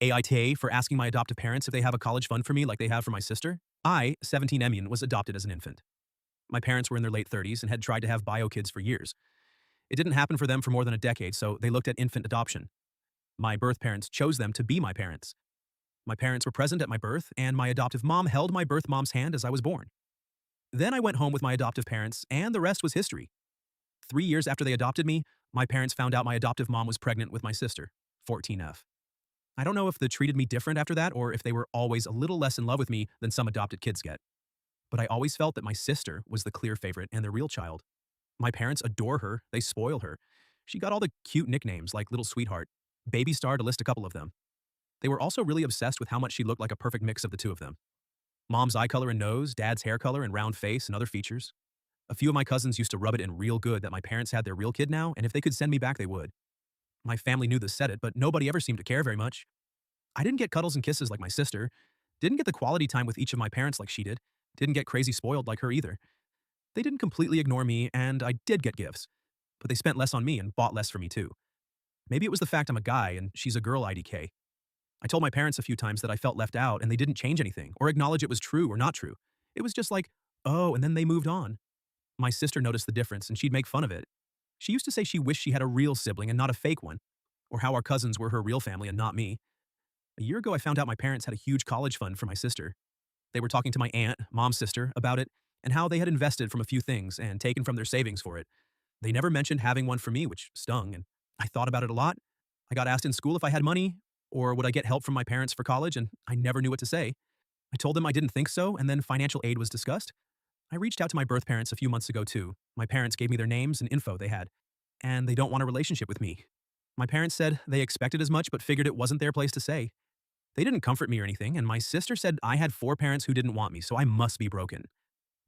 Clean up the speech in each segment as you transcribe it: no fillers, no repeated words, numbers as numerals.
AITA for asking my adoptive parents if they have a college fund for me like they have for my sister. I, 17 Emin, was adopted as an infant. My parents were in their late 30s and had tried to have bio kids for years. It didn't happen for them for more than a decade, so they looked at infant adoption. My birth parents chose them to be my parents. My parents were present at my birth, and my adoptive mom held my birth mom's hand as I was born. Then I went home with my adoptive parents, and the rest was history. 3 years after they adopted me, my parents found out my adoptive mom was pregnant with my sister, 14F. I don't know if they treated me different after that or if they were always a little less in love with me than some adopted kids get. But I always felt that my sister was the clear favorite and the real child. My parents adore her, they spoil her. She got all the cute nicknames like Little Sweetheart, Baby Star to list a couple of them. They were also really obsessed with how much she looked like a perfect mix of the two of them. Mom's eye color and nose, dad's hair color and round face and other features. A few of my cousins used to rub it in real good that my parents had their real kid now, and if they could send me back, they would. My family knew this said it, but nobody ever seemed to care very much. I didn't get cuddles and kisses like my sister, didn't get the quality time with each of my parents like she did, didn't get crazy spoiled like her either. They didn't completely ignore me, and I did get gifts, but they spent less on me and bought less for me too. Maybe it was the fact I'm a guy and she's a girl IDK. I told my parents a few times that I felt left out and they didn't change anything or acknowledge it was true or not true. It was just like, oh, and then they moved on. My sister noticed the difference and she'd make fun of it. She used to say she wished she had a real sibling and not a fake one, or how our cousins were her real family and not me. A year ago, I found out my parents had a huge college fund for my sister. They were talking to my aunt, mom's sister, about it and how they had invested from a few things and taken from their savings for it. They never mentioned having one for me, which stung, and I thought about it a lot. I got asked in school if I had money, or would I get help from my parents for college, and I never knew what to say. I told them I didn't think so, and then financial aid was discussed. I reached out to my birth parents a few months ago too. My parents gave me their names and info they had, and they don't want a relationship with me. My parents said they expected as much but figured it wasn't their place to say. They didn't comfort me or anything, and my sister said I had 4 parents who didn't want me, so I must be broken.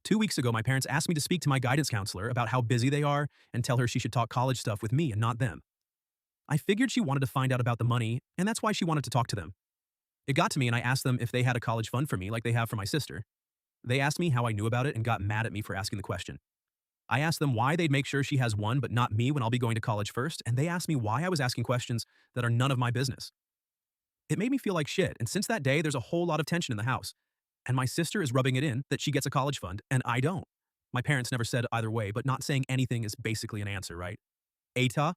2 weeks ago, my parents asked me to speak to my guidance counselor about how busy they are and tell her she should talk college stuff with me and not them. I figured she wanted to find out about the money, and that's why she wanted to talk to them. It got to me and I asked them if they had a college fund for me like they have for my sister. They asked me how I knew about it and got mad at me for asking the question. I asked them why they'd make sure she has one but not me when I'll be going to college first, and they asked me why I was asking questions that are none of my business. It made me feel like shit, and since that day, there's a whole lot of tension in the house. And my sister is rubbing it in that she gets a college fund, and I don't. My parents never said either way, but not saying anything is basically an answer, right? ATA,